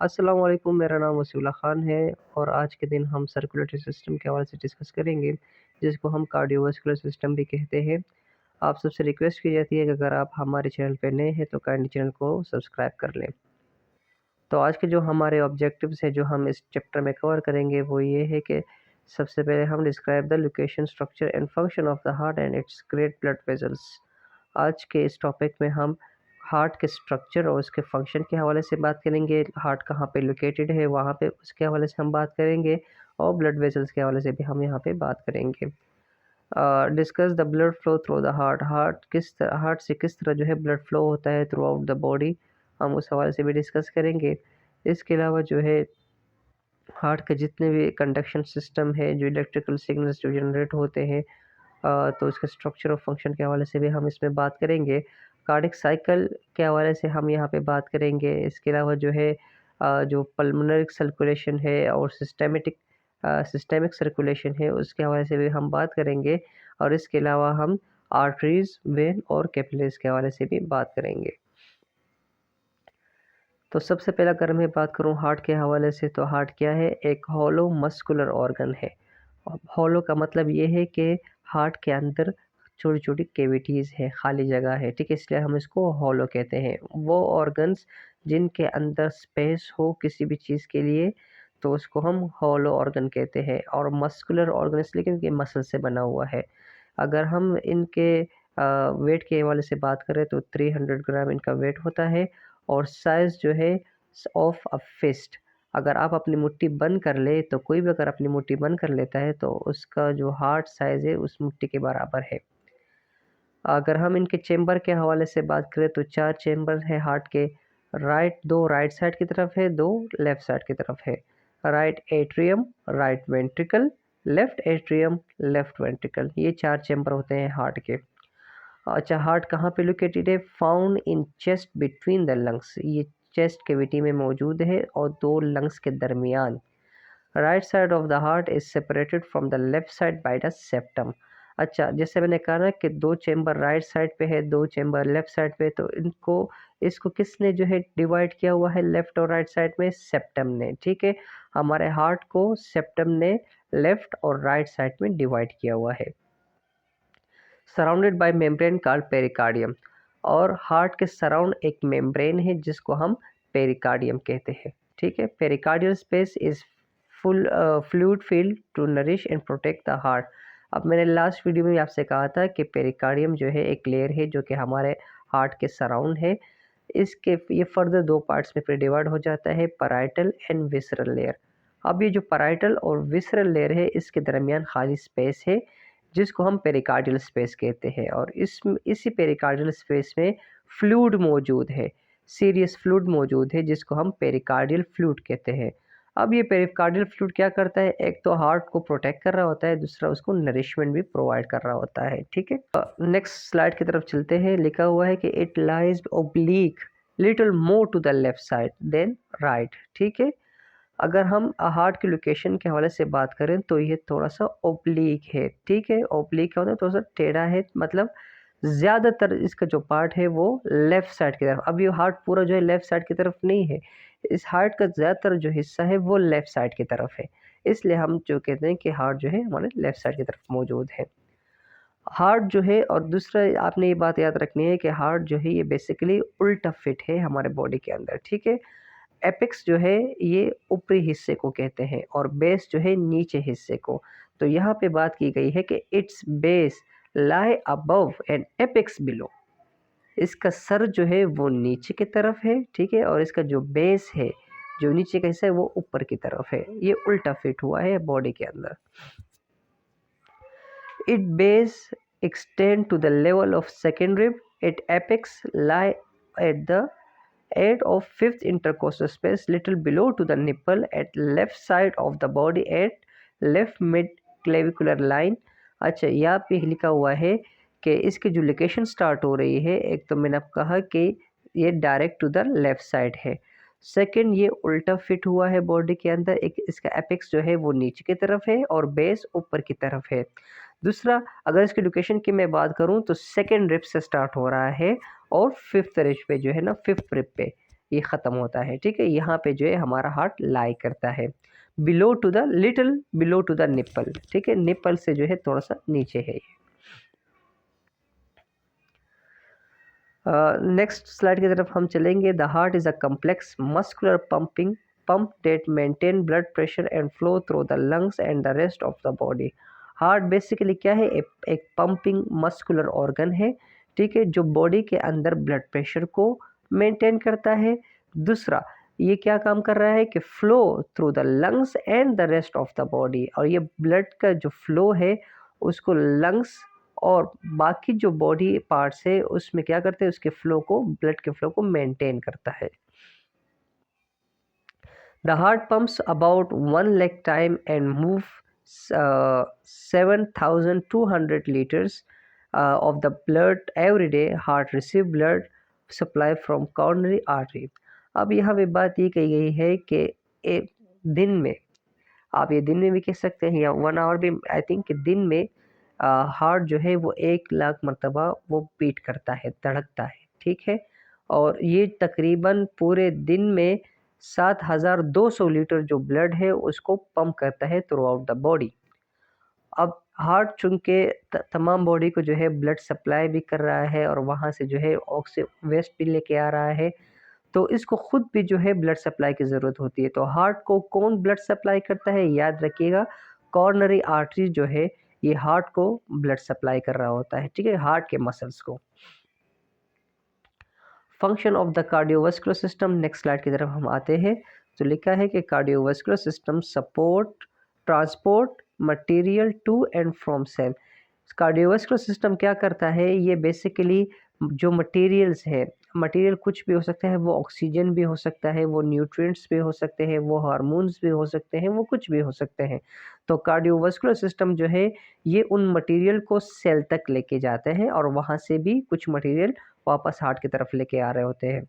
अस्सलाम वालेकुम, मेरा नाम वसीउल्लाह ख़ान है और आज के दिन हम सर्कुलेटरी सिस्टम के हवाले से डिस्कस करेंगे, जिसको हम कार्डियोवास्कुलर सिस्टम भी कहते हैं। आप सबसे रिक्वेस्ट की जाती है कि अगर आप हमारे चैनल पे नए हैं तो काइंडली चैनल को सब्सक्राइब कर लें। तो आज के जो हमारे ऑब्जेक्टिव्स हैं जो हम इस चैप्टर में कवर करेंगे वो ये है कि सबसे पहले हम describe the location, structure and function of the heart and it's great blood vessels. आज के इस टॉपिक में हम हार्ट के स्ट्रक्चर और उसके फंक्शन के हवाले से बात करेंगे। हार्ट कहाँ पे लोकेटेड है वहाँ पे उसके हवाले से हम बात करेंगे और ब्लड वेसल्स के हवाले से भी हम यहाँ पे बात करेंगे। Discuss the blood flow through the heart. Heart से किस तरह जो है ब्लड फ्लो होता है थ्रू आउट द बॉडी, हम उस हवाले से भी डिस्कस करेंगे। इसके अलावा जो है हार्ट के जितने भी कंडक्शन सिस्टम है, जो इलेक्ट्रिकल सिग्नल्स जो जनरेट होते हैं, तो उसके स्ट्रक्चर और फंक्शन के हवाले से भी हम इसमें बात करेंगे। कार्डियक साइकिल के हवाले से हम यहाँ पे बात करेंगे। इसके अलावा जो है जो पल्मोनरी सर्कुलेशन है और सिस्टेमिक सर्कुलेशन है उसके हवाले से भी हम बात करेंगे। और इसके अलावा हम आर्टरीज, वेन और कैपिलरीज के हवाले से भी बात करेंगे। तो सबसे पहला अगर मैं बात करूं हार्ट के हवाले से, तो हार्ट क्या है? एक हॉलो मस्कुलर ऑर्गन है। हॉलो का मतलब ये है कि हार्ट के अंदर छोटी छोटी कैविटीज़ है, खाली जगह है, ठीक है, इसलिए हम इसको हॉलो कहते हैं। वो ऑर्गन्स जिनके अंदर स्पेस हो किसी भी चीज़ के लिए तो उसको हम हॉलो ऑर्गन कहते हैं। और मस्कुलर ऑर्गन इसलिए क्योंकि मसल से बना हुआ है। अगर हम इनके वेट के हवाले से बात करें तो 300 ग्राम इनका वेट होता है। और साइज़ जो है ऑफ अ फिस्ट, अगर आप अपनी मुट्ठी बंद कर ले तो कोई भी अगर अपनी मुट्ठी बंद कर लेता है तो उसका जो हार्ट साइज़ है उस मुट्ठी के बराबर है। अगर हम इनके चेंबर के हवाले से बात करें तो 4 चेंबर है हार्ट के। दो राइट साइड की तरफ है, दो लेफ़्ट साइड की तरफ है। Right atrium, right ventricle, left atrium, left ventricle, ये 4 चेंबर होते हैं हार्ट के। अच्छा, हार्ट कहाँ पे लोकेटेड है? Found in chest between the lungs, ये चेस्ट कैविटी में मौजूद है और दो लंग्स के दरमियान। Right side of the heart is separated from the left side by the septum. अच्छा, जैसे मैंने कहा ना कि दो चेंबर राइट साइड पे है, दो चेंबर लेफ्ट साइड पे, तो इसको किसने जो है डिवाइड किया हुआ है लेफ्ट और राइट साइड में? सेप्टम ने, ठीक है। हमारे हार्ट को सेप्टम ने लेफ्ट और राइट साइड में डिवाइड किया हुआ है। Surrounded by membrane called pericardium, और हार्ट के सराउंड एक मेम्ब्रेन है जिसको हम पेरिकार्डियम कहते हैं, ठीक है। Pericardial space is full fluid filled to nourish and protect the heart. अब मैंने लास्ट वीडियो में आपसे कहा था कि पेरिकार्डियम जो है एक लेयर है जो कि हमारे हार्ट के सराउंड है। इसके ये फर्दर दो पार्ट्स में फिर डिवाइड हो जाता है, पैराइटल एंड विसरल लेयर। अब ये जो पैराइटल और विसरल लेयर है इसके दरमियान खाली स्पेस है जिसको हम पेरिकार्डियल स्पेस कहते हैं। और इसी पेरिकार्डियल स्पेस में फ्लूइड मौजूद है, सीरियस फ्लूइड मौजूद है जिसको हम पेरिकार्डियल फ्लूइड कहते हैं। अब ये पेरिकार्डियल फ्लूइड क्या करता है? एक तो हार्ट को प्रोटेक्ट कर रहा होता है, दूसरा उसको नरिशमेंट भी प्रोवाइड कर रहा होता है, ठीक है। नेक्स्ट स्लाइड की तरफ चलते हैं। लिखा हुआ है कि it lies oblique little more to the left side then right, ठीक है। अगर हम हार्ट की लोकेशन के हवाले से बात करें तो ये थोड़ा सा ओब्लीक है, ठीक है। ओब्लीक क्या होता है? थोड़ा सा टेढ़ा है, मतलब ज़्यादातर इसका जो पार्ट है वो लेफ़्ट साइड की तरफ। अब ये हार्ट पूरा जो है लेफ़्ट साइड की तरफ नहीं है, इस हार्ट का ज़्यादातर जो हिस्सा है वो लेफ़्ट साइड की तरफ है, इसलिए हम जो कहते हैं कि हार्ट जो है हमारे लेफ़्ट साइड की तरफ मौजूद है। हार्ट जो है, और दूसरा आपने ये बात याद रखनी है कि हार्ट जो है ये बेसिकली उल्टा फिट है हमारे बॉडी के अंदर, ठीक है। एपेक्स जो है ये ऊपरी हिस्से को कहते हैं और बेस जो है नीचे हिस्से को। तो यहाँ पे बात की गई है कि it's base lie above and apex below, इसका सर जो है वो नीचे की तरफ है, ठीक है, और इसका जो बेस है, जो नीचे का हिस्सा है वो ऊपर की तरफ है। ये उल्टा फिट हुआ है बॉडी के अंदर। Its base extend to the level of second rib. Its apex lie at the end of fifth intercostal space, little below to the nipple at left side of the body at left mid clavicular line। अच्छा, यहाँ पे लिखा हुआ है कि इसकी जो location start हो रही है, एक तो मैंने आपको कहा कि ये direct to the left side है। सेकंड, ये उल्टा फिट हुआ है बॉडी के अंदर। एक इसका एपेक्स जो है वो नीचे की तरफ है और बेस ऊपर की तरफ है। दूसरा, अगर इसकी लोकेशन की मैं बात करूं तो सेकंड रिब से स्टार्ट हो रहा है और फिफ्थ रिब पे जो है ना, फिफ्थ रिब पे ये ख़त्म होता है, ठीक है। यहाँ पे जो है हमारा हार्ट लाई करता है, below to the little below to the nipple, ठीक है, निप्पल से जो है थोड़ा सा नीचे है ये। नेक्स्ट स्लाइड की तरफ हम चलेंगे। The heart is a complex muscular pumping pump that maintain blood pressure and flow through the lungs and the rest of the body। Heart basically क्या है, एक पंपिंग मस्कुलर ऑर्गन है, ठीक है, जो बॉडी के अंदर ब्लड प्रेशर को मेंटेन करता है। दूसरा, ये क्या काम कर रहा है कि flow through the lungs and the rest of the body, और ये ब्लड का जो फ्लो है उसको लंग्स और बाकी जो बॉडी पार्ट्स है उसमें क्या करते हैं, उसके फ्लो को, ब्लड के फ्लो को मेंटेन करता है। The heart pumps about 1 lakh time and move 7,200 liters of the blood every day। Heart receive blood supply from coronary artery। अब यहाँ पे बात ये कही गई है कि एक दिन में, आप ये दिन में भी कह सकते हैं या 1 आवर भी, आई थिंक कि दिन में हार्ट जो है वो 1 लाख मरतबा वो बीट करता है, धड़कता है, ठीक है। और ये तकरीबन पूरे दिन में 7,200 लीटर जो ब्लड है उसको पंप करता है थ्रू आउट द बॉडी। अब हार्ट चूँकि तमाम बॉडी को जो है ब्लड सप्लाई भी कर रहा है और वहाँ से जो है वेस्ट भी लेके आ रहा है, तो इसको खुद भी जो है ब्लड सप्लाई की ज़रूरत होती है। तो हार्ट को कौन ब्लड सप्लाई करता है, याद रखिएगा, कॉर्नरी आर्टरी जो है ये हार्ट को ब्लड सप्लाई कर रहा होता है, ठीक है, हार्ट के मसल्स को। Function of the cardiovascular system, next slide की तरफ हम आते हैं। तो लिखा है कि cardiovascular system support transport material to and from cell. Cardiovascular system क्या करता है, ये बेसिकली जो मटेरियल्स है, मटेरियल कुछ भी हो सकता है, वो ऑक्सीजन भी हो सकता है, वो न्यूट्रिएंट्स भी हो सकते हैं, वो हार्मोन्स भी हो सकते हैं, वो कुछ भी हो सकते हैं। तो कार्डियोवास्कुलर सिस्टम जो है ये उन मटेरियल को सेल तक लेके जाते हैं और वहाँ से भी कुछ मटेरियल वापस हार्ट की तरफ लेके आ रहे होते हैं।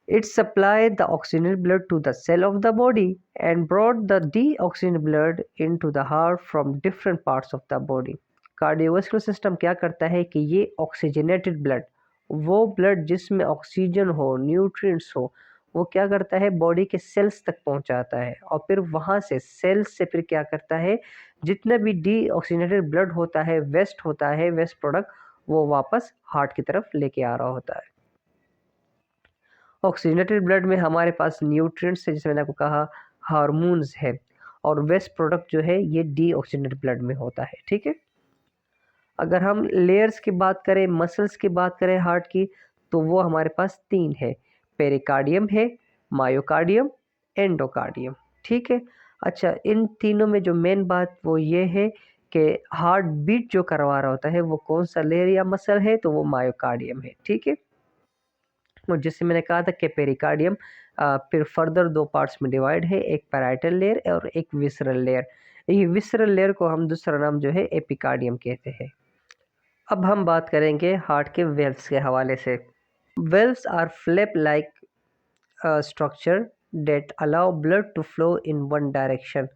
It supplied the oxygenated blood to the cell of the body and brought the deoxygenated blood into the heart from different parts of the body। Cardiovascular system क्या करता है कि ये ऑक्सीजनेटेड ब्लड, वो ब्लड जिसमें ऑक्सीजन हो, nutrients हो, वो क्या करता है, बॉडी के सेल्स तक पहुंचाता है और फिर वहाँ से सेल्स से फिर क्या करता है, जितना भी डीऑक्सीजनेटेड ब्लड होता है, वेस्ट होता है, वेस्ट प्रोडक्ट, वो वापस हार्ट की तरफ लेके आ रहा होता है। ऑक्सीजनेटेड ब्लड में हमारे पास न्यूट्रिएंट्स है, जैसे मैंने आपको कहा, हार्मोन्स है, और वेस्ट प्रोडक्ट जो है ये डीऑक्सीजनेटेड ब्लड में होता है, ठीक है। अगर हम लेयर्स की बात करें, मसल्स की बात करें हार्ट की, तो वो हमारे पास 3 है, पेरिकार्डियम है, मायोकार्डियम, एंडोकार्डियम, ठीक है। अच्छा, इन तीनों में जो मेन बात वो ये है कि हार्ट बीट जो करवा रहा होता है वो कौन सा लेयर या मसल है, तो वो मायोकार्डियम है, ठीक है। और जैसे मैंने कहा था कि पेरिकार्डियम फिर फर्दर 2 पार्ट्स में डिवाइड है, एक पैराइटल लेयर और एक विसरल लेयर। ये विसरल लेयर को हम दूसरा नाम जो है एपिकार्डियम कहते हैं। अब हम बात करेंगे हार्ट के वेल्व्स के हवाले से। Valves are flap like structure that allow blood to flow in one direction.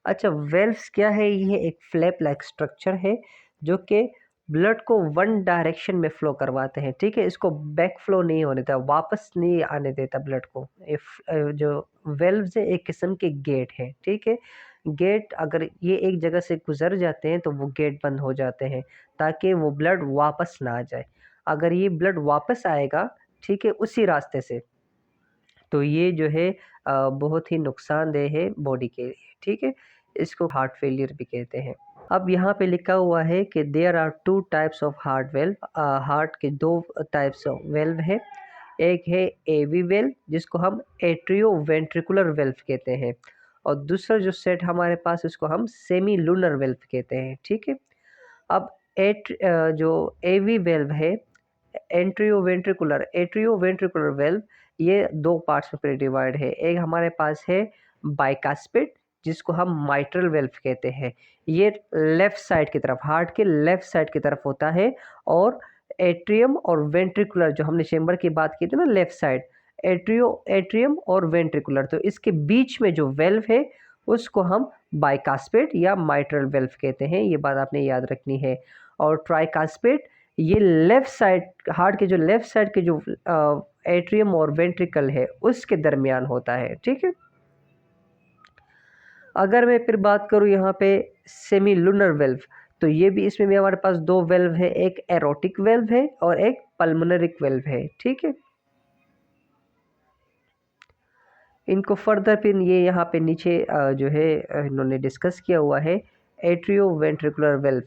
अच्छा, वेल्व्स क्या है, ये एक फ्लैप लाइक स्ट्रक्चर है जो कि ब्लड को वन डायरेक्शन में फ्लो करवाते हैं, ठीक है, इसको बैक फ्लो नहीं होने देता, वापस नहीं आने देता ब्लड को। जो वेल्व्स है एक किस्म के गेट है, ठीक है। गेट अगर ये एक जगह से गुजर जाते हैं तो वो गेट बंद हो जाते हैं ताकि वो ब्लड वापस ना आ जाए। अगर ये ब्लड वापस आएगा, ठीक है, उसी रास्ते से, तो ये जो है बहुत ही नुकसानदेह है बॉडी के लिए, ठीक है, इसको हार्ट फेलियर भी कहते हैं। अब यहाँ पे लिखा हुआ है कि there are 2 types of heart valve. Heart के 2 टाइप्स ऑफ वेल्व है, एक है एवी वेल्व जिसको हम एट्रियो वेंट्रिकुलर वेल्व कहते हैं, और दूसरा जो सेट हमारे पास इसको हम सेमी लूनर वेल्व कहते हैं, ठीक है। अब जो एवी वेल्व है, एट्रियो वेंट्रिकुलर वेल्व, ये 2 पार्ट्स में फिर डिवाइड है। एक हमारे पास है बाइकास्पिड जिसको हम माइट्रल वेल्व कहते हैं, ये लेफ्ट साइड की तरफ, हार्ट के लेफ्ट साइड की तरफ होता है, और एट्रियम और वेंट्रिकुलर जो हमने चेम्बर की बात की थी ना, लेफ्ट साइड, एट्रियम और वेंट्रिकुलर, तो इसके बीच में जो वेल्व है उसको हम बाइकास्पिड या माइट्रल वेल्व कहते हैं, ये बात आपने याद रखनी है। और ट्राइकास्पिड, ये लेफ्ट साइड, हार्ट के जो लेफ्ट साइड के जो एट्रियम और वेंट्रिकल है उसके दरमियान होता है, ठीक है। अगर मैं फिर बात करूँ यहाँ पे सेमी लूनर वेल्व, तो ये भी, इसमें भी हमारे पास दो वेल्व है, एक एरोटिक वेल्व है और एक पल्मोनरिक वेल्व है, ठीक है। इनको फर्दर फिर ये यहाँ पे नीचे जो है इन्होंने डिस्कस किया हुआ है। Atrioventricular valve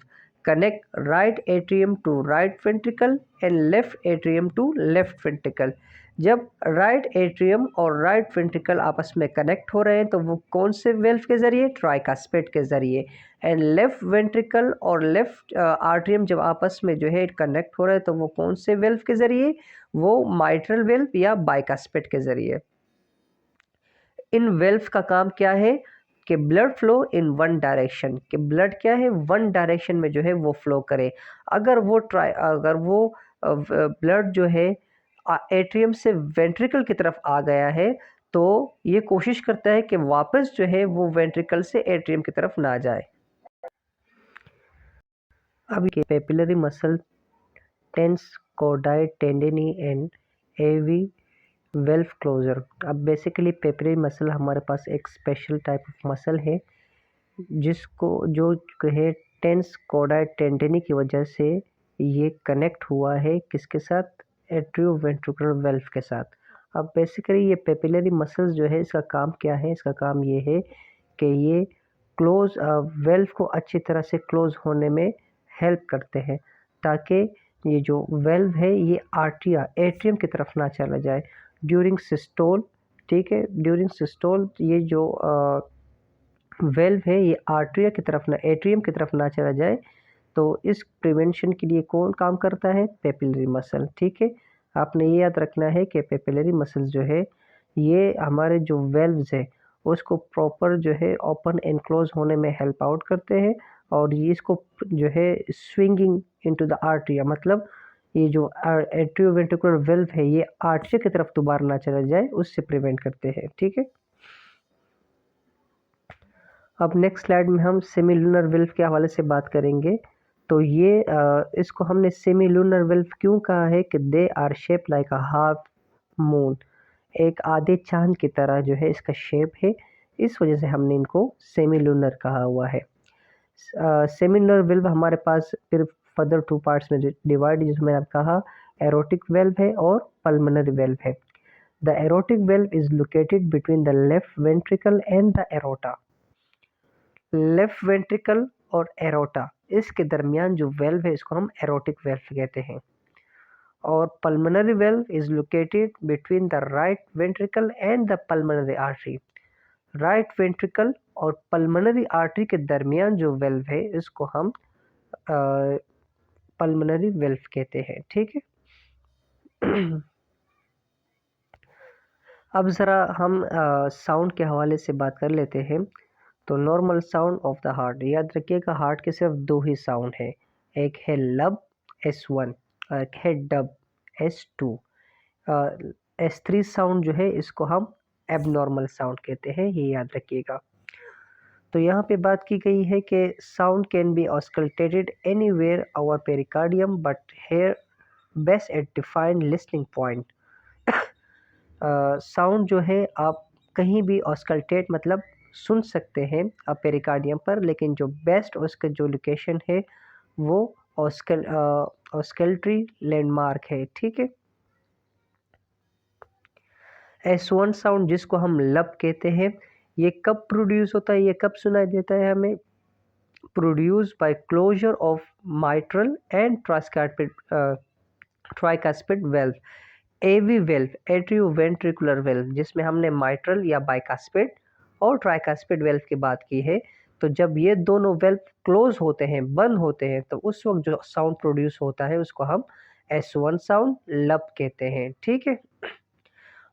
connect right atrium to right ventricle and left atrium to left ventricle. जब राइट एट्रियम और राइट वेंट्रिकल आपस में कनेक्ट हो रहे हैं तो वो कौन से वेल्व के ज़रिए? ट्राइकास्पेड के ज़रिए। एंड लेफ्ट वेंट्रिकल और लेफ्ट आर्ट्रियम जब आपस में जो है कनेक्ट हो रहे हैं तो वो कौन से वेल्व के ज़रिए? वो माइट्रल वेल्व या बाइकास्पेड के ज़रिए। इन वेल्व का काम क्या है कि blood flow in one direction, कि ब्लड क्या है, वन डायरेक्शन में जो है वो फ्लो करे। अगर वो ब्लड जो है एट्रियम से वेंट्रिकल की तरफ आ गया है तो ये कोशिश करता है कि वापस जो है वो वेंट्रिकल से एट्रियम की तरफ ना जाए। अब ये papillary muscle tense chordae tendineae and AV valve closure. अब बेसिकली पेपिलरी मसल हमारे पास एक स्पेशल टाइप ऑफ मसल है जिसको जो है टेंस कॉर्डाइड टेंडिनी की वजह से ये कनेक्ट हुआ है किसके साथ? एट्रियोवेंट्रिकुलर वेल्व के साथ। अब बेसिकली ये पेपिलरी मसल्स जो है इसका काम क्या है? इसका काम ये है कि ये क्लोज वेल्व को अच्छी तरह से क्लोज होने में हेल्प करते हैं ताकि ये जो वेल्व है ये आर्टिया एट्रियम की तरफ ना चला जाए ड्यूरिंग सिस्टोल, ठीक है। ड्यूरिंग सिस्टोल ये जो वेल्व है ये आर्ट्रिया की तरफ ना एट्रियम की तरफ ना चला जाए, तो इस प्रिवेंशन के लिए कौन काम करता है? पेपिलरी मसल, ठीक है। आपने ये याद रखना है कि पेपिलरी मसल्स जो है ये हमारे जो वेल्व्स है उसको प्रॉपर जो है ओपन एंड क्लोज होने में हेल्प आउट करते हैं और ये इसको जो है स्विंगिंग इनटू द आर्ट्रिया, मतलब ये जो एट्रियोवेंट्रिकुलर वेल्व है ये आर्ट्रिया की तरफ दोबारा ना चला जाए उससे प्रिवेंट करते हैं, ठीक है। अब नेक्स्ट स्लाइड में हम सेमी लूनर वेल्व के हवाले से बात करेंगे। तो ये इसको हमने सेमी लूनर वेल्व क्यों कहा है कि they are shape like a half moon, एक आधे चांद की तरह जो है इसका शेप है, इस वजह से हमने इनको सेमी लूनर कहा हुआ है। सेमी लूनर वेल्व हमारे पास फिर फर्दर टू पार्ट्स में डिवाइड, जिसमें मैंने कहा एरोटिक वेल्व है और पल्मोनरी वेल्व है। The aortic valve is located between the left ventricle and the aorta. Left ventricle और एरोटा इसके दरमियान जो वेल्व है इसको हम एरोटिक वेल्व कहते हैं। और pulmonary valve is located between the right ventricle and the pulmonary artery. Right ventricle और पल्मोनरी आर्टरी के दरमियान जो वेल्व है इसको हम पल्मोनरी वेल्व कहते हैं, ठीक है। अब ज़रा हम साउंड के हवाले से बात कर लेते हैं। तो normal sound of the heart, याद रखिएगा हार्ट के सिर्फ दो ही साउंड है, एक है लब S1 और एक है डब S2। S3 साउंड जो है इसको हम एबनॉर्मल साउंड कहते हैं, ये याद रखिएगा। तो यहाँ पे बात की गई है कि sound can be auscultated anywhere over pericardium but here best at defined listening point. Sound जो है आप कहीं भी ऑस्कल्टेट मतलब सुन सकते हैं अब पेरिकार्डियम पर, लेकिन जो बेस्ट उसका जो लोकेशन है वो ऑस्कल्टरी लैंडमार्क है, ठीक है। S1 साउंड जिसको हम लब कहते हैं ये कब प्रोड्यूस होता है, ये कब सुनाई देता है हमें? Produce by closure of mitral and tricuspid valve. AV valve atrioventricular valve जिसमें हमने माइट्रल या बाइकास्पिड और ट्राइकास्पिड वेल्व की बात की है, तो जब ये दोनों वेल्व क्लोज होते हैं, बंद होते हैं, तो उस वक्त जो साउंड प्रोड्यूस होता है उसको हम S1 साउंड लब कहते हैं, ठीक है।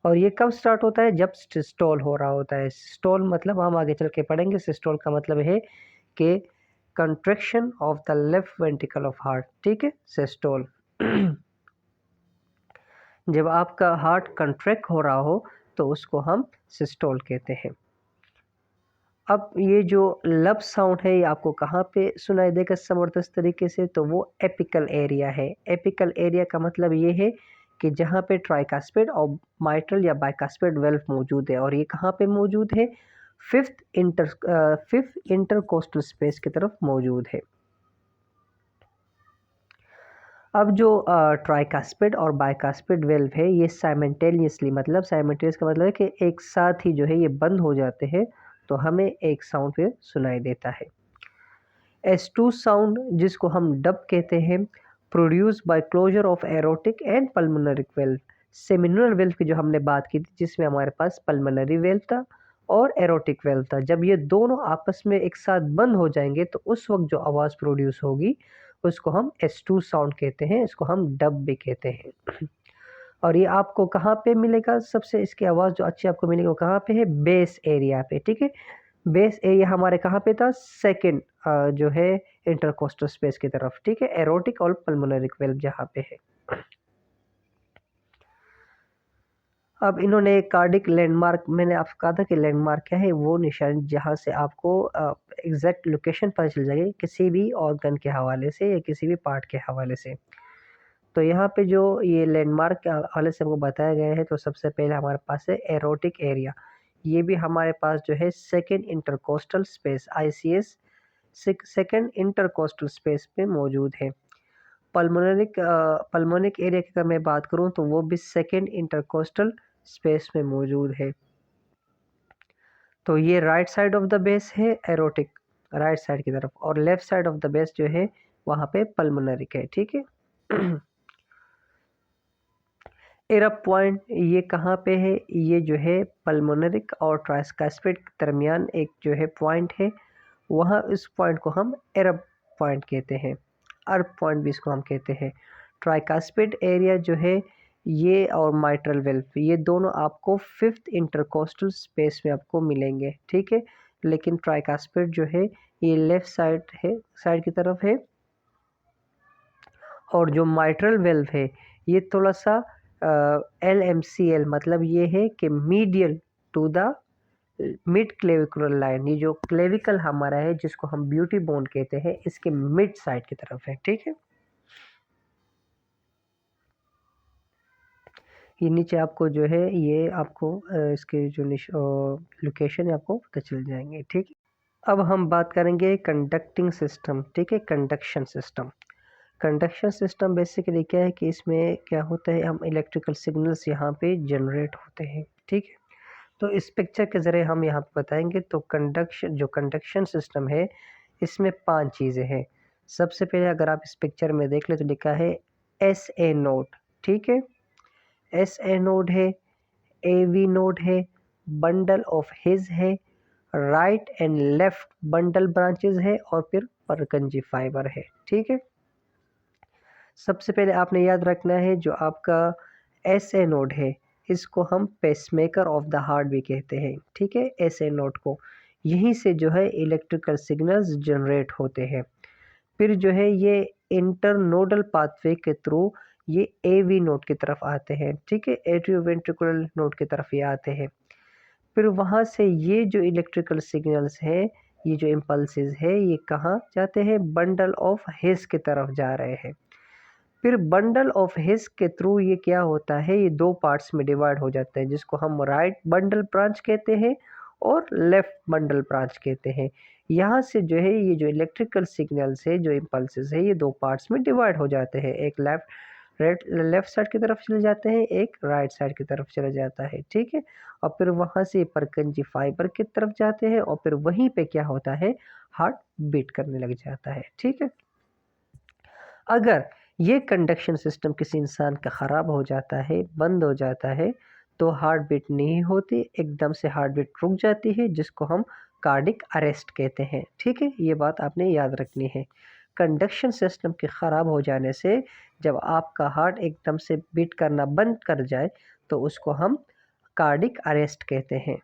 और ये कब स्टार्ट होता है? जब सिस्टोल हो रहा होता है। सिस्टोल मतलब हम आगे चल के पढ़ेंगे, सिस्टोल का मतलब है कि contraction of the left ventricle of heart, ठीक है, सिस्टोल। जब आपका हार्ट कंट्रैक्ट हो रहा हो तो उसको हम सिस्टोल कहते हैं। अब ये जो लब साउंड है ये आपको कहाँ पे सुनाई देगा ज़बरदस्त तरीके से? तो वो एपिकल एरिया है। एपिकल एरिया का मतलब ये है कि जहाँ पे ट्राइकास्पिड और माइट्रल या बाइकास्पिड वेल्व मौजूद है, और ये कहाँ पे मौजूद है, फिफ्थ इंटरकोस्टल स्पेस की तरफ मौजूद है। अब जो ट्राइकास्पिड और बाइकास्पिड वेल्व है, ये साइमल्टेनियसली, मतलब साइमल्टेनियस का मतलब है कि एक साथ ही जो है ये बंद हो जाते हैं, तो हमें एक साउंड फिर सुनाई देता है। S2 साउंड, जिसको हम डब कहते हैं, produce by closure of aortic and pulmonary valve. Seminal valve की जो हमने बात की थी, जिसमें हमारे पास पल्मोनरी वेल्व था और एरोटिक वेल्व था, जब ये दोनों आपस में एक साथ बंद हो जाएंगे तो उस वक्त जो आवाज़ प्रोड्यूस होगी उसको हम S2 साउंड कहते हैं, इसको हम डब भी कहते हैं। और ये आपको कहाँ पे मिलेगा, सबसे इसकी आवाज़ जो अच्छी आपको मिलेगी वो कहाँ पे है, बेस एरिया पे, ठीक है। बेस एरिया हमारे कहाँ पे था, सेकंड जो है इंटरकोस्टल स्पेस की तरफ, ठीक है, एरोटिक और पल्मोनरी वेल्व जहाँ पे है। अब इन्होंने कार्डिक लैंडमार्क, मैंने आपको कहा था कि लैंडमार्क क्या है, वो निशान जहाँ से आपको एग्जैक्ट लोकेशन पता चल जाएगी किसी भी ऑर्गन के हवाले से या किसी भी पार्ट के हवाले से। तो यहाँ पे जो ये लैंडमार्क के हवाले से हमको बताया गया है, तो सबसे पहले हमारे पास है एरोटिक एरिया, ये भी हमारे पास जो है second intercostal space ICS second intercostal space पे मौजूद है। पल्मोनिक एरिया की अगर मैं बात करूं तो वो भी सेकेंड इंटरकोस्टल स्पेस में मौजूद है। तो ये right side of the base है एरोटिक, राइट साइड की तरफ, और left side of the base जो है वहाँ पे पल्मोनरिक है, ठीक है। एरप पॉइंट ये कहाँ पे है, ये जो है पल्मोनरिक और ट्राइकास्पिड के दरमियान एक जो है पॉइंट है, वहाँ इस पॉइंट को हम एरप पॉइंट कहते हैं, अर्प पॉइंट भी इसको हम कहते हैं। ट्राइकास्पिड एरिया जो है ये और माइट्रल वेल्व, ये दोनों आपको फिफ्थ इंटरकोस्टल स्पेस में आपको मिलेंगे, ठीक है। लेकिन ट्राइकास्पिड जो है ये लेफ्ट साइड है, साइड की तरफ है, और जो माइट्रल वेल्व है ये थोड़ा सा LMCL, मतलब ये है कि medial to the mid clavicular line, ये जो क्लेविकल हमारा है जिसको हम ब्यूटी बोन कहते हैं, इसके मिड साइड की तरफ है, ठीक है। ये नीचे आपको जो है ये आपको इसके जो लोकेशन है आपको पता चल जाएंगे, ठीक है। अब हम बात करेंगे कंडक्टिंग सिस्टम, ठीक है, conduction system. Conduction system basically क्या है कि इसमें क्या होता है, हम इलेक्ट्रिकल सिग्नल्स यहाँ पे जनरेट होते हैं, ठीक है। तो इस पिक्चर के ज़रिए हम यहाँ पे बताएंगे। तो कंडक्शन सिस्टम है, इसमें 5 चीज़ें हैं। सबसे पहले अगर आप इस पिक्चर में देख ले तो लिखा है SA नोड, ठीक है, SA नोड है, AV नोड है, बंडल ऑफ हिज है, right and left bundle branches है, और फिर परकंजी फाइबर है, ठीक है। सबसे पहले आपने याद रखना है जो आपका SA नोड है, इसको हम पेसमेकर ऑफ द हार्ट भी कहते हैं, ठीक है, SA नोड को। यहीं से जो है इलेक्ट्रिकल सिग्नल्स जनरेट होते हैं। फिर जो है ये इंटरनोडल पाथवे के थ्रू ये AV नोड की तरफ आते हैं, ठीक है, एट्रियोवेंट्रिकुलर नोड की तरफ ये आते हैं। फिर वहाँ से ये जो इलेक्ट्रिकल सिग्नल्स हैं, ये जो इम्पल्सेस है, ये कहाँ जाते हैं, बंडल ऑफ हिस की तरफ जा रहे हैं। फिर बंडल ऑफ हिस के थ्रू ये क्या होता है, ये 2 पार्ट्स में डिवाइड हो जाता है, जिसको हम राइट बंडल ब्रांच कहते हैं और लेफ्ट बंडल ब्रांच कहते हैं। यहाँ से जो है ये जो इलेक्ट्रिकल सिग्नल्स है, जो इम्पल्सेस है, ये 2 पार्ट्स में डिवाइड हो जाते हैं, एक लेफ्ट साइड की तरफ चले जाते हैं, एक राइट साइड की तरफ चला जाता है, ठीक है। और फिर वहाँ से परकंजी फाइबर की तरफ जाते हैं, और फिर वहीं पे क्या होता है, हार्ट बीट करने लग जाता है, ठीक है। अगर ये कंडक्शन सिस्टम किसी इंसान का ख़राब हो जाता है, बंद हो जाता है, तो हार्ट बीट नहीं होती, एकदम से हार्ट बीट रुक जाती है, जिसको हम कार्डिक अरेस्ट कहते हैं, ठीक है। ये बात आपने याद रखनी है। कंडक्शन सिस्टम के ख़राब हो जाने से जब आपका हार्ट एकदम से बीट करना बंद कर जाए तो उसको हम कार्डिक अरेस्ट कहते हैं।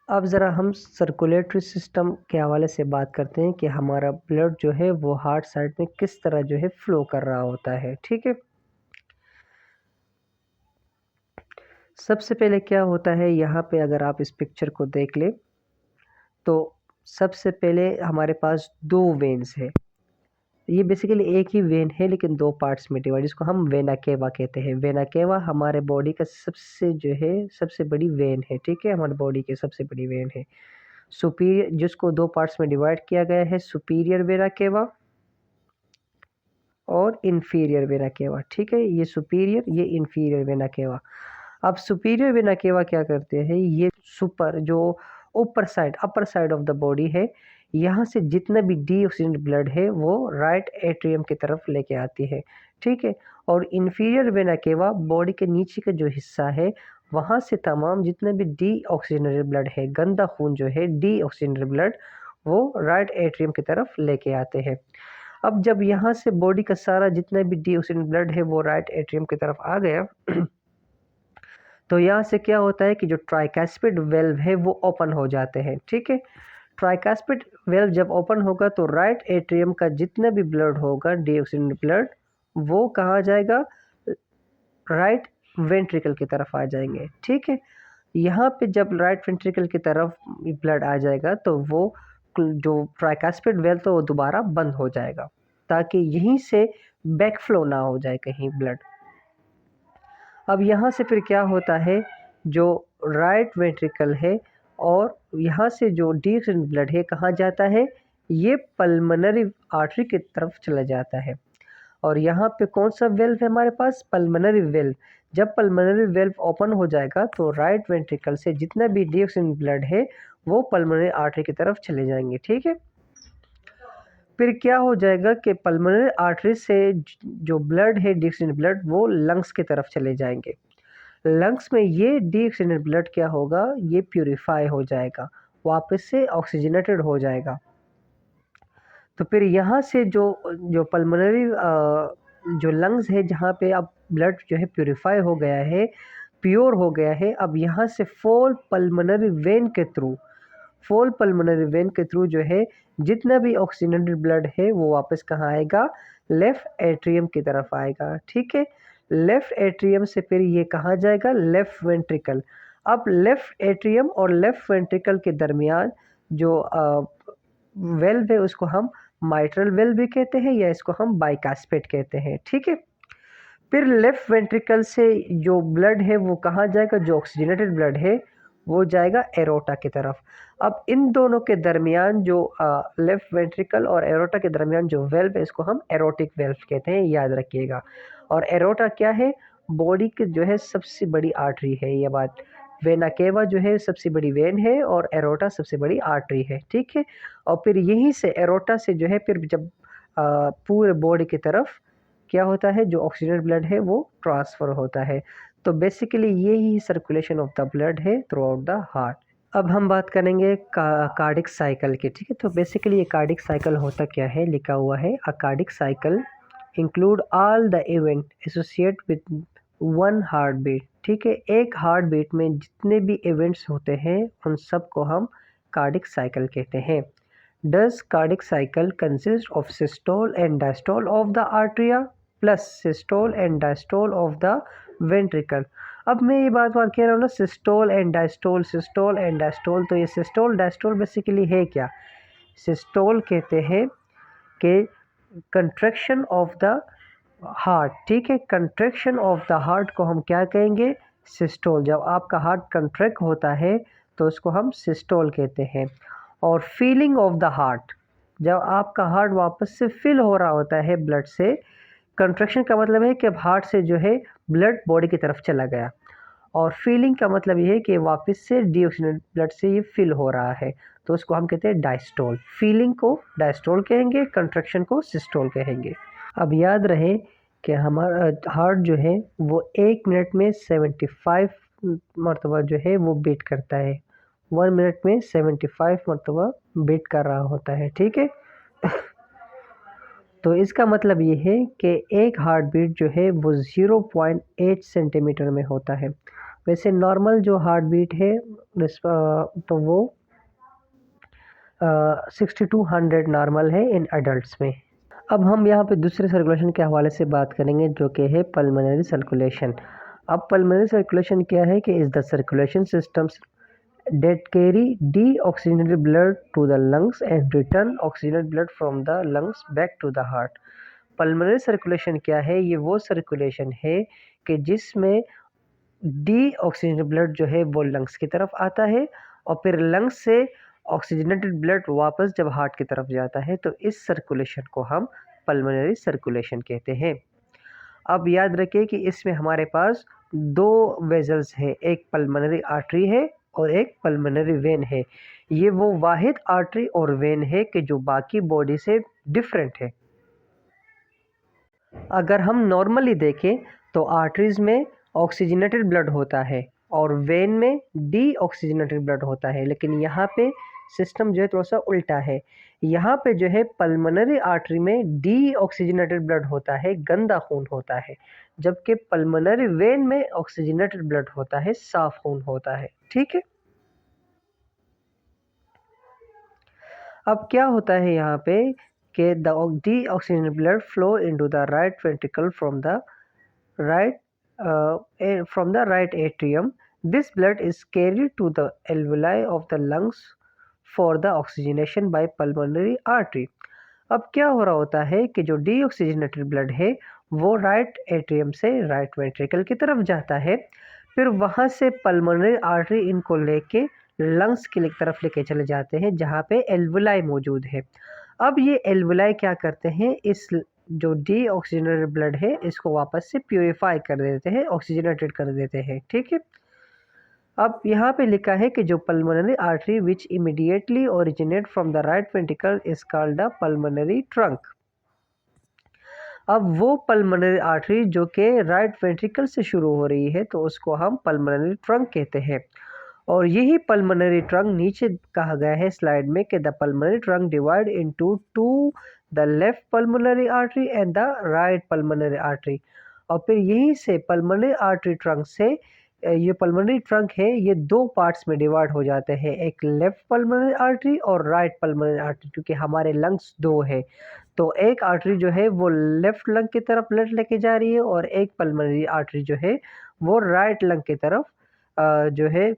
अब ज़रा हम सर्कुलेटरी सिस्टम के हवाले से बात करते हैं कि हमारा ब्लड जो है वो हार्ट साइड में किस तरह जो है फ्लो कर रहा होता है, ठीक है। सबसे पहले क्या होता है, यहाँ पे अगर आप इस पिक्चर को देख ले तो सबसे पहले हमारे पास 2 वेन्स है, ये बेसिकली एक ही वेन है लेकिन दो पार्ट्स में डिवाइड, जिसको हम वेना केवा कहते हैं। वेना केवा हमारे बॉडी का सबसे जो है सबसे बड़ी वेन है, ठीक है, हमारे बॉडी की सबसे बड़ी वेन है। सुपीरियर, जिसको दो पार्ट्स में डिवाइड किया गया है, सुपीरियर वेना केवा और इंफीरियर वेना केवा, ठीक है, ये सुपीरियर, ये इंफीरियर वेना केवा। अब सुपीरियर वेना केवा क्या करते हैं, ये सुपर जो ऊपर side upper side of the body है, यहाँ से जितना भी डीऑक्सीजन ब्लड है वो राइट एट्रियम की तरफ लेके आती है, ठीक है। और इंफीरियर वेना केवा बॉडी के नीचे का जो हिस्सा है, वहाँ से तमाम जितने भी डीऑक्सीजनेटेड ब्लड है, गंदा खून जो है डीऑक्सीजनेटेड ब्लड, वो राइट एट्रियम की तरफ लेके आते हैं। अब जब यहाँ से बॉडी का सारा जितना भी डीऑक्सीजन ब्लड है वो राइट एट्रियम की तरफ आ गया तो यहाँ से क्या होता है कि जो ट्राइकैस्पिड वेल्व है वो ओपन हो जाते हैं, ठीक है। ट्राइकैस्पिड वेल्व जब ओपन होगा तो राइट एट्रियम का जितना भी ब्लड होगा डीऑक्सीजन ब्लड, वो कहाँ जाएगा, राइट वेंट्रिकल की तरफ आ जाएंगे, ठीक है। यहाँ पे जब राइट वेंट्रिकल की तरफ ब्लड आ जाएगा तो वो जो ट्राइकैस्पिड वेल्व तो वो दोबारा बंद हो जाएगा, ताकि यहीं से बैकफ्लो ना हो जाए कहीं ब्लड। अब यहाँ से फिर क्या होता है, जो राइट वेंट्रिकल है और यहाँ से जो डीऑक्सीजन ब्लड है कहाँ जाता है, ये पल्मोनरी आर्टरी की तरफ चला जाता है। और यहाँ पे कौन सा वेल्व है हमारे पास, पल्मोनरी वेल्व। जब पल्मोनरी वेल्व ओपन हो जाएगा तो राइट वेंट्रिकल से जितना भी डीऑक्सीजन ब्लड है वो पल्मोनरी आर्टरी की तरफ चले जाएंगे, ठीक है। फिर क्या हो जाएगा कि पल्मोनरी आर्टरी से जो ब्लड है डीऑक्सीजन ब्लड वो लंग्स की तरफ चले जाएंगे। लंग्स में ये डीऑक्सीजन ब्लड क्या होगा, ये प्यूरिफाई हो जाएगा, वापस से ऑक्सीजनेटेड हो जाएगा। तो फिर यहाँ से जो जो पल्मोनरी जो लंग्स है जहाँ पे अब ब्लड जो है प्यूरिफाई हो गया है, प्योर हो गया है, अब यहाँ से फोल पल्मोनरी वेन के थ्रू, फोल पल्मोनरी वेन के थ्रू जो है जितना भी ऑक्सीजनेटेड ब्लड है वो वापस कहाँ आएगा, लेफ्ट एट्रियम की तरफ आएगा, ठीक है। लेफ्ट एट्रियम से फिर ये कहाँ जाएगा, लेफ्ट वेंट्रिकल। अब लेफ्ट एट्रियम और लेफ्ट वेंट्रिकल के दरमियान जो वेल्व है उसको हम माइट्रल वेल्व भी कहते हैं या इसको हम बाइकास्पेट कहते हैं, ठीक है। फिर लेफ्ट वेंट्रिकल से जो ब्लड है वो कहाँ जाएगा, जो ऑक्सीजनेटेड ब्लड है वो जाएगा एरोटा की तरफ। अब इन दोनों के दरमियान जो लेफ्ट वेंट्रिकल और एरोटा के दरमियान जो वेल्व है इसको हम एरोटिक वेल्व कहते हैं, याद रखिएगा। और एरोटा क्या है, बॉडी की जो है सबसे बड़ी आर्टरी है, ये बात। वेना केवा जो है सबसे बड़ी वेन है और एरोटा सबसे बड़ी आर्टरी है, ठीक है। और फिर यहीं से एरोटा से जो है फिर जब पूरे बॉडी की तरफ क्या होता है, जो ऑक्सीजन ब्लड है वो ट्रांसफ़र होता है। तो बेसिकली यही सर्कुलेशन ऑफ द ब्लड है थ्रू आउट द हार्ट। अब हम बात करेंगे कार्डिक साइकिल की, ठीक है। तो बेसिकली ये कार्डिक साइकिल होता क्या है, लिखा हुआ है a cardiac cycle include all the event associate with one heart beat, ठीक है। एक हार्ट बीट में जितने भी इवेंट्स होते हैं उन सब को हम कार्डिक साइकिल कहते हैं। Does cardiac cycle consist of systole and diastole of the atria plus systole and diastole of the ventricle. अब मैं ये बात कह रहा हूँ ना, systole and diastole, systole and diastole, तो ये सिस्टोल डायस्टोल बेसिकली है क्या, सिस्टोल कहते हैं कि कंट्रैक्शन ऑफ द हार्ट, ठीक है। कंट्रैक्शन ऑफ द हार्ट को हम क्या कहेंगे, सिस्टोल। जब आपका हार्ट कंट्रैक्ट होता है तो उसको हम सिस्टोल कहते हैं। और फीलिंग ऑफ द हार्ट, जब आपका हार्ट वापस से फिल हो रहा होता है ब्लड से, कंट्रैक्शन का मतलब है कि अब हार्ट से जो है ब्लड बॉडी की तरफ चला गया, और फीलिंग का मतलब ये है कि वापस से डीऑक्सीजनेटेड ब्लड से ये फिल हो रहा है, तो उसको हम कहते हैं डायस्टोल। फीलिंग को डायस्टोल कहेंगे, कंट्रैक्शन को सिस्टोल कहेंगे। अब याद रहे कि हमारा हार्ट जो है वो 1 मिनट में 75 मरतबा जो है वो बीट करता है, 1 मिनट में 75 मरतबा बीट कर रहा होता है, ठीक है। तो इसका मतलब ये है कि एक हार्ट बीट जो है वो 0.8 सेंटीमीटर में होता है। वैसे नॉर्मल जो हार्ट बीट है तो वो 6200 नॉर्मल है इन एडल्ट्स में। अब हम यहाँ पे दूसरे सर्कुलेशन के हवाले से बात करेंगे जो कि है पल्मोनरी सर्कुलेशन। अब पल्मोनरी सर्कुलेशन क्या है कि is the circulation systems that carry deoxygenated blood to the lungs and return oxygenated blood from the lungs back to the heart। Pulmonary circulation क्या है? ये वो सर्कुलेशन है कि जिसमें डीऑक्सीजनेटेड ब्लड जो है वो लंग्स की तरफ आता है और फिर लंग्स से ऑक्सीजनेटेड ब्लड वापस जब हार्ट की तरफ जाता है तो इस सर्कुलेशन को हम पल्मोनरी सर्कुलेशन कहते हैं। अब याद रखिए कि इसमें हमारे पास दो वेजल्स हैं, एक पल्मोनरी आर्टरी है और एक पल्मोनरी वेन है। ये वो वाहिद आर्टरी और वेन है कि जो बाकी बॉडी से डिफरेंट है। अगर हम नॉर्मली देखें तो आर्टरीज में ऑक्सीजनेटेड ब्लड होता है और वेन में डीऑक्सीजनेटेड ब्लड होता है, लेकिन यहाँ पे सिस्टम जो है थोड़ा सा उल्टा है। यहाँ पे जो है पल्मोनरी आर्टरी में डीऑक्सीजनेटेड ब्लड होता है, गंदा खून होता है, जबकि पल्मोनरी वेन में ऑक्सीजनेटेड ब्लड होता है, साफ खून होता है। ठीक है, अब क्या होता है यहाँ पे कि the deoxygenated blood flow into the right ventricle right from the right atrium. This blood is carried to the alveoli of the lungs for the oxygenation by pulmonary artery। अब क्या हो रहा होता है कि जो डीऑक्सीजनेटेड ब्लड है वो राइट एट्रियम से राइट वेंट्रिकल की तरफ जाता है, फिर वहाँ से पल्मोनरी आर्टरी इनको लेके लंग्स की तरफ लेके चले जाते हैं जहाँ पे एल्वुलाई मौजूद है। अब ये एल्वुलाई क्या करते हैं, इस जो डीऑक्सीजनेटेड ब्लड है इसको वापस से प्यूरिफाई कर देते हैं, ऑक्सीजनेटेड कर देते हैं। ठीक है, अब यहाँ पे लिखा है कि जो pulmonary artery which immediately originate from the right ventricle is called the pulmonary trunk. अब वो पल्मोनरी आर्टरी जो कि राइट वेंट्रिकल से शुरू हो रही है तो उसको हम पल्मोनरी ट्रंक कहते हैं। और यही पल्मोनरी ट्रंक नीचे कहा गया है स्लाइड में कि the pulmonary trunk divide into two, the left pulmonary artery and the right pulmonary artery. और फिर यहीं से पल्मोनरी आर्टरी ट्रंक से ये पल्मोनरी ट्रंक है ये दो पार्ट्स में डिवाइड हो जाते हैं, एक लेफ्ट पल्मोनरी आर्टरी और राइट पल्मोनरी आर्टरी। क्योंकि हमारे लंग्स दो है तो एक आर्टरी जो है वो लेफ्ट लंग की तरफ ब्लड लेके जा रही है और एक पल्मोनरी आर्टरी जो है वो राइट लंग की तरफ जो है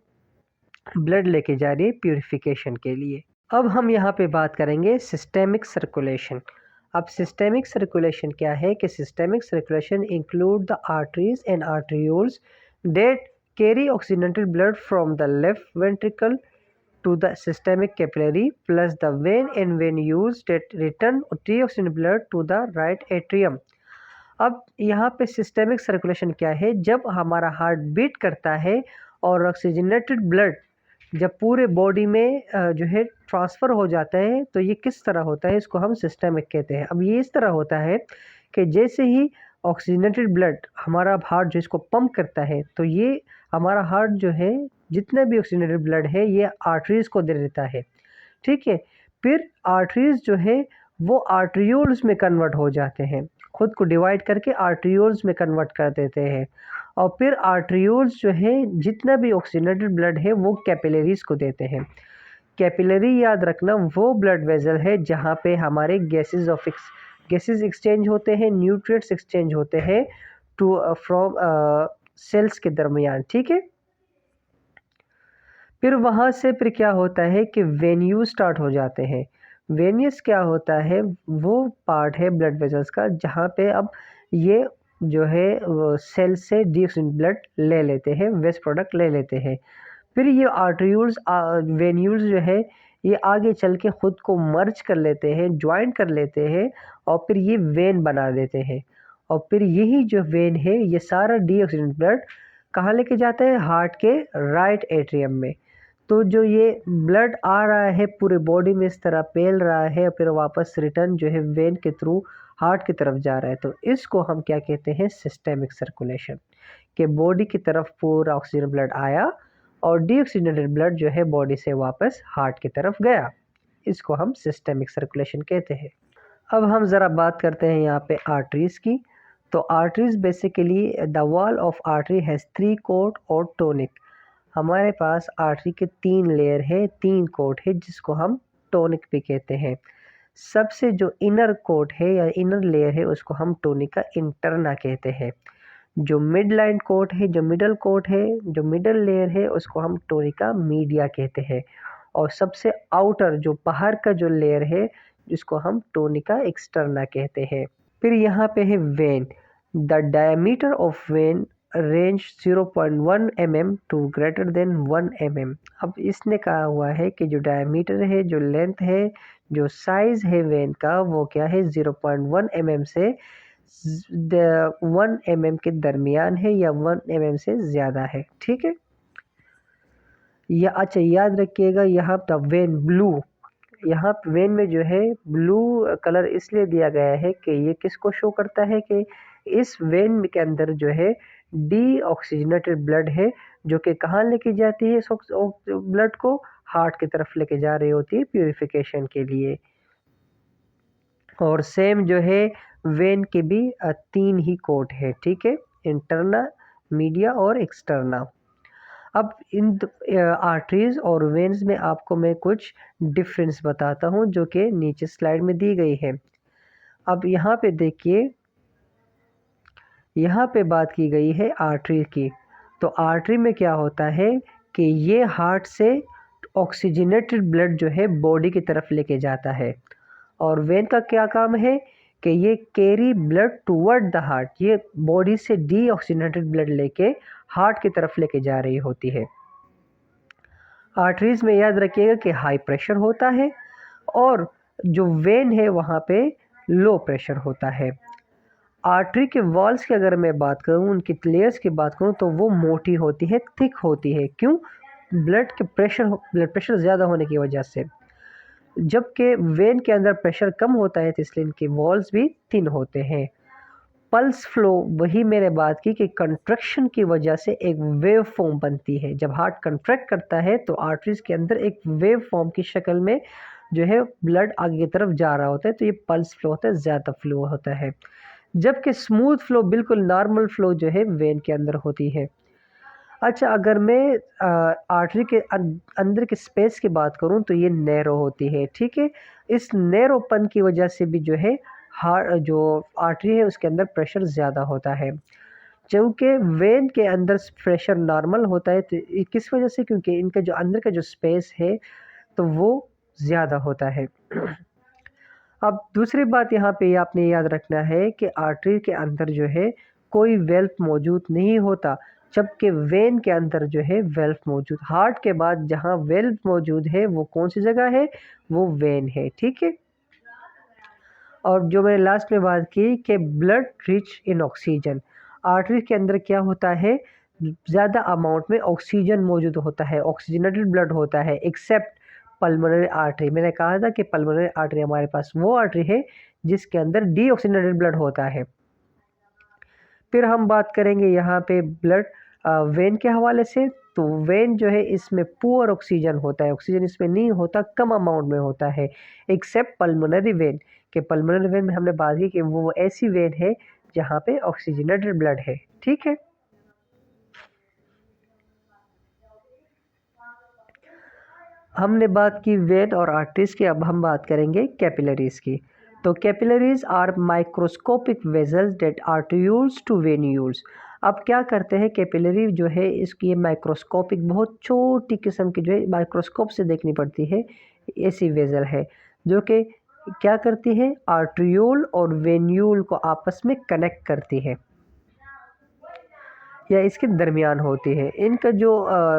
ब्लड लेके जा रही है प्यूरिफिकेशन के लिए। अब हम यहाँ पे बात करेंगे सिस्टेमिक सर्कुलेशन। अब सिस्टेमिक सर्कुलेशन क्या है कि systemic circulation include the arteries and arterioles that carry oxygenated blood from the left ventricle to the systemic capillary plus the vein and venules that return deoxygenated blood to the right atrium। अब यहाँ पे systemic circulation क्या है, जब हमारा heart beat करता है और ऑक्सीजनेटेड ब्लड जब पूरे बॉडी में जो है ट्रांसफ़र हो जाता है तो ये किस तरह होता है, इसको हम सिस्टेमिक कहते हैं। अब ये इस तरह होता है कि जैसे ही ऑक्सीजनेटेड ब्लड हमारा हार्ट जो इसको पंप करता है तो ये हमारा हार्ट जो है जितने भी ऑक्सीजनेटेड ब्लड है ये आर्टरीज़ को दे देता है। ठीक है, फिर आर्टरीज़ जो है वो आर्टरियोल्स में कन्वर्ट हो जाते हैं, खुद को डिवाइड करके आर्टरियोल्स में कन्वर्ट कर देते हैं और फिर आर्टरियोल्स जो है जितना भी ऑक्सीजनेटेड ब्लड है वो कैपिलरीज़ को देते हैं। कैपिलरी याद रखना वो ब्लड वेजल है जहाँ पे हमारे गैसेस एक्सचेंज होते हैं, न्यूट्रिएंट्स एक्सचेंज होते हैं टू फ्रॉम सेल्स के दरमियान। ठीक है, फिर वहाँ से फिर क्या होता है कि वेन्यूज स्टार्ट हो जाते हैं। वेनियस क्या होता है, वो पार्ट है ब्लड वेसल्स का जहाँ पे अब ये जो है सेल से डीऑक्सीजन ब्लड ले लेते हैं, वेस्ट प्रोडक्ट ले लेते हैं। फिर ये आर्टरियोल्स वेन्यूल्स जो है ये आगे चल के ख़ुद को मर्ज कर लेते हैं, ज्वाइंट कर लेते हैं और फिर ये वेन बना देते हैं। और फिर यही जो वेन है ये सारा डीऑक्सीजन ब्लड कहाँ लेके जाता है, हार्ट के राइट एट्रियम में। तो जो ये ब्लड आ रहा है पूरे बॉडी में इस तरह फैल रहा है फिर वापस रिटर्न जो है वेन के थ्रू हार्ट की तरफ जा रहा है, तो इसको हम क्या कहते हैं, सिस्टेमिक सर्कुलेशन। कि बॉडी की तरफ पूरा ऑक्सीजन ब्लड आया और डीऑक्सीजनेटेड ब्लड जो है बॉडी से वापस हार्ट की तरफ गया, इसको हम सिस्टेमिक सर्कुलेशन कहते हैं। अब हम ज़रा बात करते हैं यहाँ पे आर्टरीज़ की। तो arteries basically the wall of artery has 3 coat और टोनिक। हमारे पास आर्टरी के 3 लेयर है, 3 कोट है जिसको हम टोनिक भी कहते हैं। सबसे जो इनर कोट है या इनर लेयर है उसको हम टोनिका इंटरना कहते हैं। जो मिड लाइन कोट है, जो मिडल कोट है, जो मिडल लेयर है, उसको हम टोनिका मीडिया कहते हैं। और सबसे आउटर जो बाहर का जो लेयर है, जिसको हम टोनिका एक्सटर्ना कहते हैं। फिर यहाँ पे है vein. The diameter of vein range 0.1 mm to greater than 1 mm। अब इसने कहा हुआ है कि जो डायमीटर है, जो लेंथ है, जो साइज है वेन का, वो क्या है 0.1 mm से 1 mm के दरमियान है या 1 mm से ज़्यादा है। ठीक है, या अच्छा याद रखिएगा यहाँ पर वेन ब्लू, यहाँ वेन में जो है ब्लू कलर इसलिए दिया गया है कि ये किसको शो करता है कि इस वेन के अंदर जो है डी ऑक्सीजनेटेड ब्लड है, जो कि कहाँ लेके जाती है इस ब्लड को, हार्ट की तरफ लेके जा रही होती है प्यूरिफिकेशन के लिए। और सेम जो है वेन के भी 3 ही कोट है। ठीक है, इंटरना, मीडिया और एक्सटर्ना। अब इन आर्टरीज और वेन्स में आपको मैं कुछ डिफरेंस बताता हूँ, जो कि नीचे स्लाइड में दी गई है। अब यहाँ पे देखिए, यहाँ पे बात की गई है आर्टरी की। तो आर्टरी में क्या होता है कि ये हार्ट से ऑक्सीजनेटेड ब्लड जो है बॉडी की तरफ लेके जाता है। और वेन का क्या काम है कि ये carry blood toward the heart, ये बॉडी से डी ऑक्सीजनेटेड ब्लड लेके हार्ट की तरफ लेके जा रही होती है। आर्टरीज में याद रखिएगा कि हाई प्रेशर होता है, और जो वेन है वहाँ पे लो प्रेशर होता है। आर्टरी के वॉल्स की अगर मैं बात करूँ, उनकी लेयर्स की बात करूँ, तो वो मोटी होती है, थिक होती है। क्यों? ब्लड प्रेशर ज़्यादा होने की वजह से। जबकि वेन के अंदर प्रेशर कम होता है, तो इसलिए इनके वॉल्स भी थिन होते हैं। पल्स फ्लो, वही मैंने बात की कि कंट्रैक्शन की वजह से एक वेव फॉर्म बनती है। जब हार्ट कंट्रैक्ट करता है तो आर्टरीज के अंदर एक वेव फॉर्म की शक्ल में जो है ब्लड आगे की तरफ जा रहा होता है, तो ये पल्स फ्लो होता है, ज़्यादा फ्लो होता है। जबकि स्मूथ फ्लो, बिल्कुल नॉर्मल फ्लो जो है वेन के अंदर होती है। अच्छा, अगर मैं आर्टरी के अंदर के स्पेस की बात करूं, तो ये नैरो होती है। ठीक है, इस नैरोपन की वजह से भी जो है हार्ट, जो आर्टरी है, उसके अंदर प्रेशर ज़्यादा होता है। क्योंकि वेन के अंदर प्रेशर नॉर्मल होता है, तो किस वजह से? क्योंकि इनका जो अंदर का जो स्पेस है तो वो ज़्यादा होता है। अब दूसरी बात यहाँ पे आपने याद रखना है कि आर्टरी के अंदर जो है कोई वेल्व मौजूद नहीं होता, जबकि वेन के अंदर जो है वेल्व मौजूद। हार्ट के बाद जहाँ वेल्व मौजूद है वो कौन सी जगह है? वो वेन है। ठीक है, और जो मैंने लास्ट में बात की कि blood rich in oxygen, artery के अंदर क्या होता है, ज़्यादा अमाउंट में ऑक्सीजन मौजूद होता है, ऑक्सीजनेटेड ब्लड होता है, एक्सेप्ट पल्मोनरी आर्टरी। मैंने कहा था कि पल्मोनरी आर्टरी हमारे पास वो आर्टरी है जिसके अंदर डीऑक्सीजनेटेड ब्लड होता है। फिर हम बात करेंगे यहाँ पे ब्लड वेन के हवाले से। तो वेन जो है इसमें पुअर ऑक्सीजन होता है, ऑक्सीजन इसमें नहीं होता, कम अमाउंट में होता है, एक्सेप्ट पल्मोनरी वेन। के पल्मोनरी वेन में हमने बात की कि वो ऐसी वेन है जहाँ पे ऑक्सीजनेटेड ब्लड है। ठीक है, हमने बात की वेन और आर्टरीज की, अब हम बात करेंगे कैपिलरीज की। तो capillaries are microscopic vessels that arterioles to venules. अब क्या करते हैं कैपिलरी जो है, इसकी ये माइक्रोस्कोपिक, बहुत छोटी किस्म की जो है माइक्रोस्कोप से देखनी पड़ती है, ऐसी वेजल है जो कि क्या करती है, आर्ट्रियोल और वेन्यूल को आपस में कनेक्ट करती है या इसके दरमियान होती है। इनका जो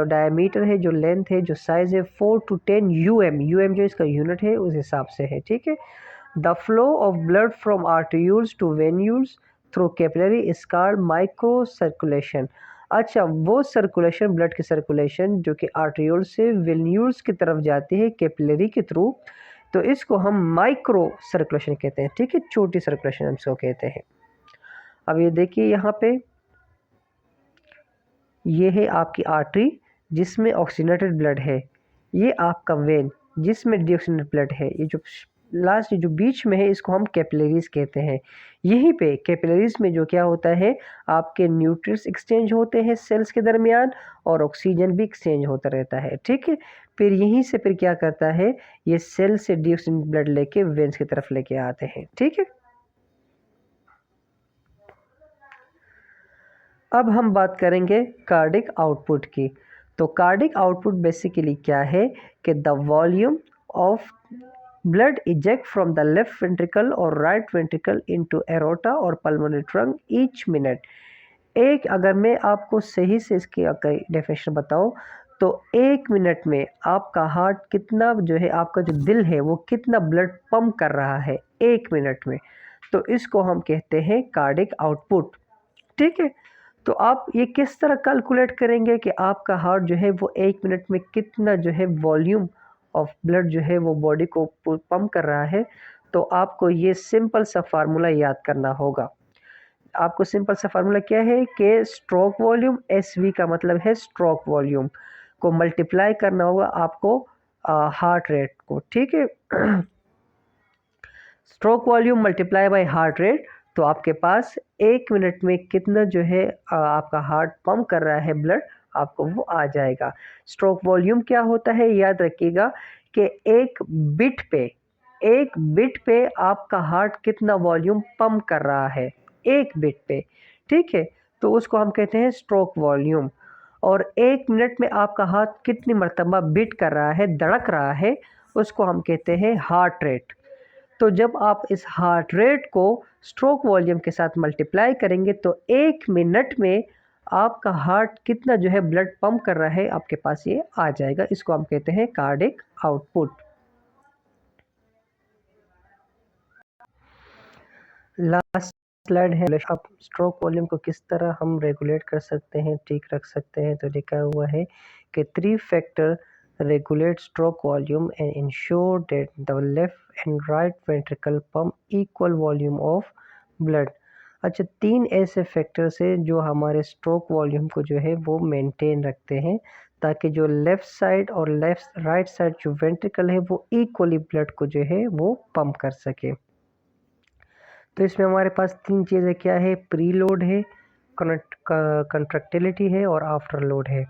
डायमीटर है, जो लेंथ है, जो साइज़ है, 4 to 10 यूएम, यूएम जो इसका यूनिट है उस हिसाब से है। ठीक है, the flow of blood from arterioles to venules through capillary is called micro circulation. अच्छा, वो सर्कुलेशन, ब्लड की सर्कुलेशन जो कि आर्ट्रियोल से वेन्यूल्स की तरफ जाती है कैपिलरी के थ्रू, तो इसको हम माइक्रो सर्कुलेशन कहते हैं। ठीक है, छोटी सर्कुलेशन हम इसको कहते हैं। अब ये देखिए यहाँ पे, ये है आपकी आर्टरी जिसमें ऑक्सीजनेटेड ब्लड है, ये आपका वेन जिसमें डीऑक्सीजनेटेड ब्लड है, ये जो लास्ट जो बीच में है इसको हम कैपिलरीज कहते हैं। यहीं पे कैपिलरीज में जो क्या होता है, आपके न्यूट्रिएंट्स एक्सचेंज होते हैं सेल्स के दरमियान, और ऑक्सीजन भी एक्सचेंज होता रहता है। ठीक है, फिर यहीं से फिर क्या करता है, ये सेल से डीऑक्सीजनेटेड ब्लड लेके वेन्स की तरफ लेके आते हैं। ठीक है, अब हम बात करेंगे कार्डिक आउटपुट की। तो कार्डिक आउटपुट बेसिकली क्या है कि the volume of blood eject from the left ventricle और राइट वेंट्रिकल इनटू एरोटा और पल्मोनरी ट्रंक ईच मिनट। एक अगर मैं आपको सही से इसकी डेफिनेशन बताऊं तो 1 मिनट में आपका हार्ट कितना जो है, आपका जो दिल है वो कितना ब्लड पंप कर रहा है 1 मिनट में, तो इसको हम कहते हैं कार्डिक आउटपुट। ठीक है, तो आप ये किस तरह कैलकुलेट करेंगे कि आपका हार्ट जो है वो 1 मिनट में कितना जो है वॉल्यूम ऑफ ब्लड जो है वो बॉडी को पंप कर रहा है। तो आपको ये सिंपल सा फार्मूला याद करना होगा। आपको सिंपल सा फार्मूला क्या है कि स्ट्रोक वॉल्यूम, एस वी का मतलब है स्ट्रोक वॉल्यूम, को मल्टीप्लाई करना होगा आपको हार्ट रेट को। ठीक है, stroke volume multiply by heart rate, तो आपके पास 1 मिनट में कितना जो है आपका हार्ट पंप कर रहा है ब्लड, आपको वो आ जाएगा। स्ट्रोक वॉल्यूम क्या होता है याद रखिएगा कि एक बिट पे आपका हार्ट कितना वॉल्यूम पंप कर रहा है, एक बिट पे। ठीक है, तो उसको हम कहते हैं स्ट्रोक वॉल्यूम। और 1 मिनट में आपका हार्ट कितनी मरतबा बीट कर रहा है, धड़क रहा है, उसको हम कहते हैं हार्ट रेट। तो जब आप इस हार्ट रेट को स्ट्रोक वॉल्यूम के साथ मल्टीप्लाई करेंगे तो 1 मिनट में आपका हार्ट कितना जो है ब्लड पंप कर रहा है आपके पास ये आ जाएगा। इसको हम कहते हैं कार्डिक आउटपुट। लास्ट स्लाइड है, अब स्ट्रोक वॉल्यूम को किस तरह हम रेगुलेट कर सकते हैं, ठीक रख सकते हैं। तो लिखा हुआ है कि 3 factor regulate stroke volume and ensure that the left and right ventricle pump equal volume of blood। अच्छा, 3 ऐसे फैक्टर्स हैं जो हमारे स्ट्रोक वॉल्यूम को जो है वो मेंटेन रखते हैं, ताकि जो लेफ़्ट साइड और राइट साइड जो वेंट्रिकल है वो इक्वली ब्लड को जो है वो पंप कर सके। तो इसमें हमारे पास 3 चीज़ें क्या है, प्री लोड है, कंट्रैक्टिलिटी है और आफ्टर लोड है।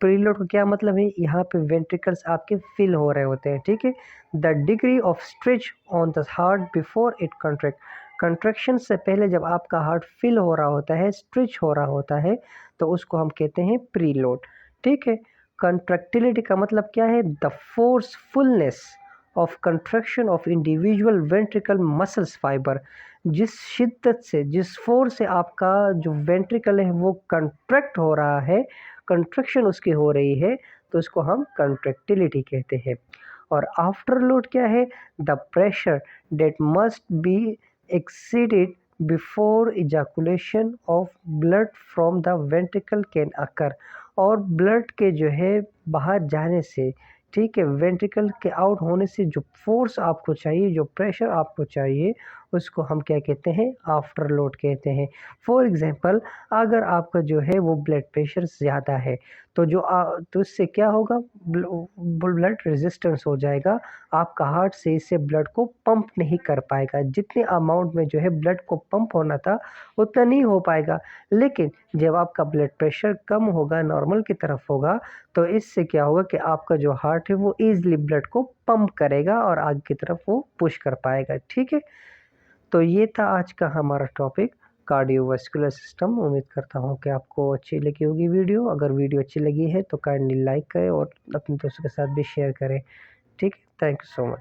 प्रीलोड का क्या मतलब है, यहाँ पे वेंट्रिकल्स आपके फिल हो रहे होते हैं। ठीक है, the degree of stretch on the heart before it contract. Contraction से पहले जब आपका हार्ट फिल हो रहा होता है, स्ट्रेच हो रहा होता है, तो उसको हम कहते हैं प्रीलोड। ठीक है, कंट्रैक्टिलिटी का मतलब क्या है, the forcefulness of contraction of individual ventricle muscles fiber. जिस शिद्दत से, जिस फोर्स से आपका जो वेंट्रिकल है वो कंट्रैक्ट हो रहा है, कंट्रैक्शन उसकी हो रही है, तो उसको हम कंट्रैक्टिलिटी कहते हैं। और आफ्टर लोड क्या है, the pressure that must be exceeded before ejaculation of blood from the ventricle can occur. और ब्लड के जो है बाहर जाने से, ठीक है, वेंट्रिकल के आउट होने से जो फोर्स आपको चाहिए, जो प्रेशर आपको चाहिए, उसको हम क्या कहते हैं, आफ्टर लोड कहते हैं। फॉर एग्जांपल, अगर आपका जो है वो ब्लड प्रेशर ज़्यादा है तो तो इससे क्या होगा, ब्लड रेजिस्टेंस हो जाएगा, आपका हार्ट से इससे ब्लड को पंप नहीं कर पाएगा। जितने अमाउंट में जो है ब्लड को पंप होना था उतना नहीं हो पाएगा। लेकिन जब आपका ब्लड प्रेशर कम होगा, नॉर्मल की तरफ होगा, तो इससे क्या होगा कि आपका जो हार्ट है वो ईजिली ब्लड को पंप करेगा और आगे की तरफ वो पुश कर पाएगा। ठीक है, तो ये था आज का हमारा टॉपिक, कार्डियोवास्कुलर सिस्टम। उम्मीद करता हूँ कि आपको अच्छी लगी होगी वीडियो। अगर वीडियो अच्छी लगी है तो काइंडली लाइक करें और अपने दोस्तों के साथ भी शेयर करें। ठीक है, थैंक यू सो मच।